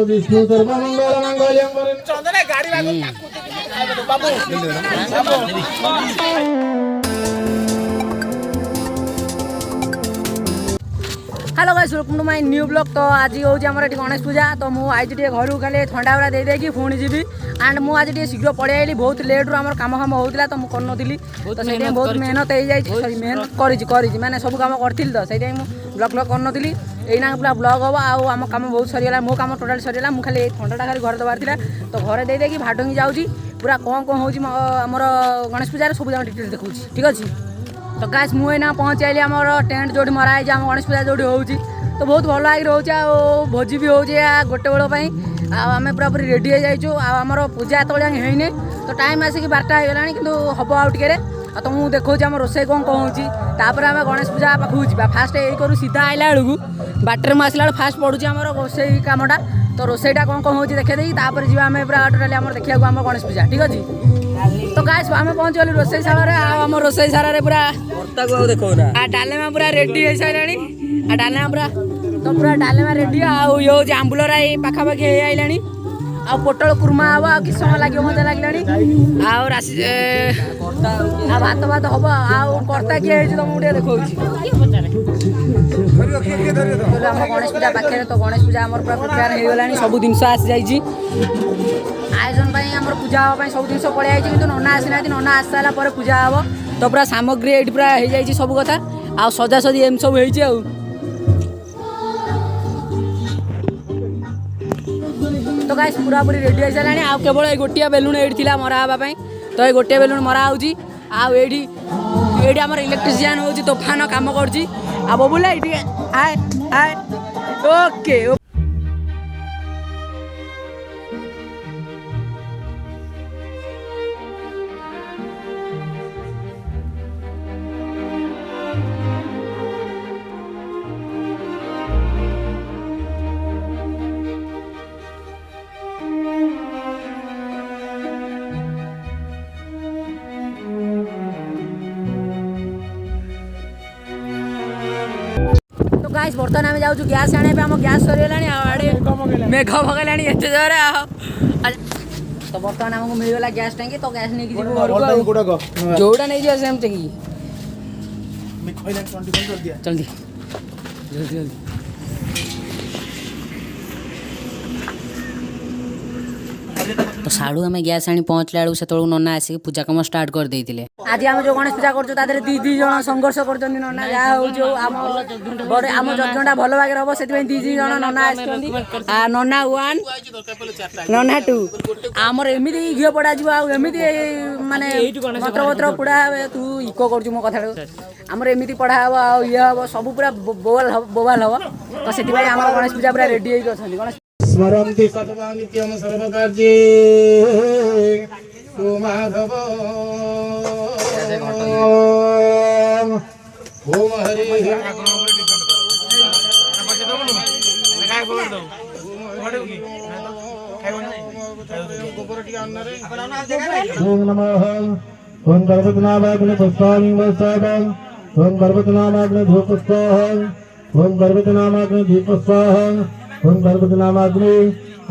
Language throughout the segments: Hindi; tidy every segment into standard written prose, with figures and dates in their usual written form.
विष्णु सर्वमंगलमंगल्यं चंदने गाड़ी बाबू hello guys welcome to my new blog. तो आज हूँ आम गणेश पूजा तो मुझे आज घर खाली ठंडा गुड़ा दे देकी पुणी जी एंड मुझे शीघ्र पड़े आई बहुत लेट रू आम कम फाम होता तो मुझे करनी तो से बहुत मेहनत हो जाए मेहनत कर मैंने सब कम करी तो से ब्लॉग ब्लॉग करनी यही पूरा ब्लॉग हम आम कम बहुत सरीगला मो कम टोटाल सरीगला मुझे खाली ठंडाटा खाली घर दबार था तो घर दे देकी भाटंगी जाऊँगी पूरा कौन कौन होमर गणेश पूजा सब जगह डिटेल देखा ठीक अच्छे। तो गाइस मुझे ना पहुँच आइली आम टेंट जो मराई आम गणेश पूजा जो होती तो बहुत भल आई रोचे भोजी भी हो गोटे बेल आम पूरा पूरी रेडी हो जाइए आमर पूजा एत जाए तो टाइम आसिक 12टा हो गला कि हम आउ टे तो मुझे देखा आम रोसे कौन कौन होपर आम गणेश पूजा पाखु जा फास्ट यही करूँ सीधा आइला बेलू बाटर में आसला फास्ट पड़ूँ आम रोसे कमटा तो रोसेटा कौन कौन हो देखे तापर जी आम पूरा टोटाली आम देखा आम गणेश पूजा ठीक अच्छे। तो गाइस आम पहुँच गलु रोसे शाला आम रोसे शाला पूरा डालेमा पूरा रेडी हो सारे डालेमा पूरा तो पूरा डालेमा रेडी ये आंबुल राई पाखापाखि हो आइलानी आ पोटल कुर्मा हम आ कि समय लगे मजा लगे भात भात हम आर्ता किए तुमको देखा आम गणेश पूजा पाखे तो गणेश पूजा आम पूरा प्रिपेयर हो गला सब जिन आसी जाइए आयोजन आम पूजा हाँपाई सब जिन पलि आई कि नना आसीना नना आस सारा पूजा हम तो पूरा सामग्री ये पूरा हो जाए सब कथा आ सजासजी एम सब हो तो गाइस पूरा पूरी रेडी हो सारे आ केवल ये गोटे बेलून ये मरावाई तो ये गोटे बेलून मरा होती आम इलेक्ट्रीशियन हो तोफान कम कर बबुला आए आए ओके। गाइस बर्तमान आम जाऊँ गैस आने आम गैस सरीगला मेघ भगला एत जोरे तो बर्तमान आमको मिलगला गैस टैंकी तो गैस नहीं जोड़ा नहीं जाए सेमती जल्दी जल्दी जल्दी तो साड़ू आम गैस आनी पहुँचला बेलू से नना आसिक पूजा कम स्टार्ट कर देते आज आम जो गणेश पूजा कर दी जन संघर्ष कर नना जहाँ हो आम यज्ञटा भल भाग हम से दी जन नना आ नना 1 नना 2 आमर एमती घी पड़ा एमती माने मंत्र मंत्र पड़ा तू इको कर मो कथा आमर एमती पढ़ा हम ये हम सब पूरा बोबाल हम तो से आम गणेश पूजा पूरा रेडी गणेश स्मरन्ति सततं नित्यं सर्वकार्ये माधव ओम हरि ओम नमः ओम पर्वतनाभाग्नि पुष्पाणि वसावं ओम पर्वतनाभाग्नि धूपस्वाहं ओम पर्वतनाभाग्नि दीपस्वाहं ओम पर्वतनाभाग्नि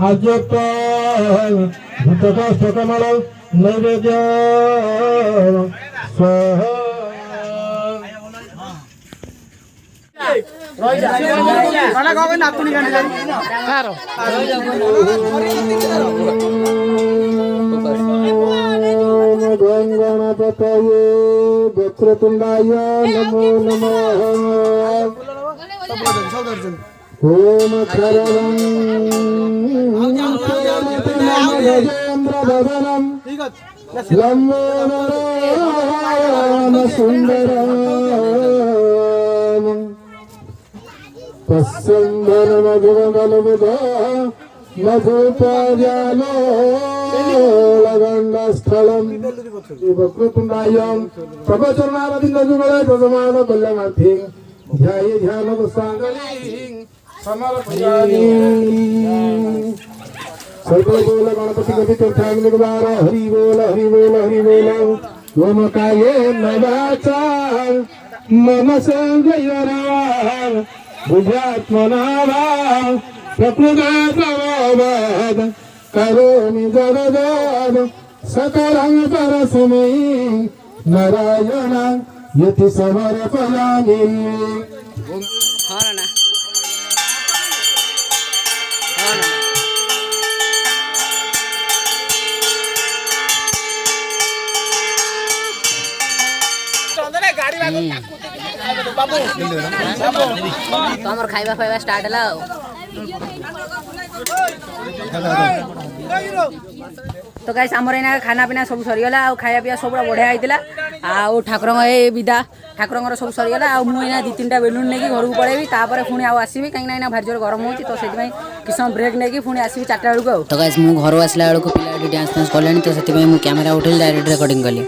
आज्योक्तं भूतकाष्ठकमलं नैवेद्य स्वाहा गणपतये वक्रतुण्डाय नमो नमः ओम शरणं गजेन्द्रवदनं लम्बोदरं सुन्दरं तस्संवरमधुरबलवदः मधुपाजालोलगण्डस्थलं वक्रतुण्डाय प्रभचरणारविन्दजुगले प्रभमानबल्लमार्थे ध्याय ध्यान सांगली समर्पयामि सर्व बोल गणपति गति तीर्थाग्नि निवार हरि बोल हरि बोल हरि बोल ओम काये नवाचा मम संगयरा बुद्धात्मनावा प्रकृता प्रभावाद करोमि जगदाद सकलं परस्मै नारायण यति समर्पयामि हाँ ना हाँ ना तो आमर खाइबा फाइबा स्टार्ट है तो गाइस आमर एना खाना पीना सब सरीगला आ खाया पिया सब बढ़िया होता आ ठाकुर ए विदा ठाकुर सब सरीगला आ मुझे दी तीन बेलून नहीं घर को पड़ेबी तापर पुणी आसबि कहीं भारी जोर गरम होती तो से किस समय ब्रेक नहीं पुणी आसबि 4टा बेलू तो गाइस मु घर आसला बेलू पिला डांस फांस कले तो से कैमेरा उठेली डायरेक्ट रिकॉर्डिंग कली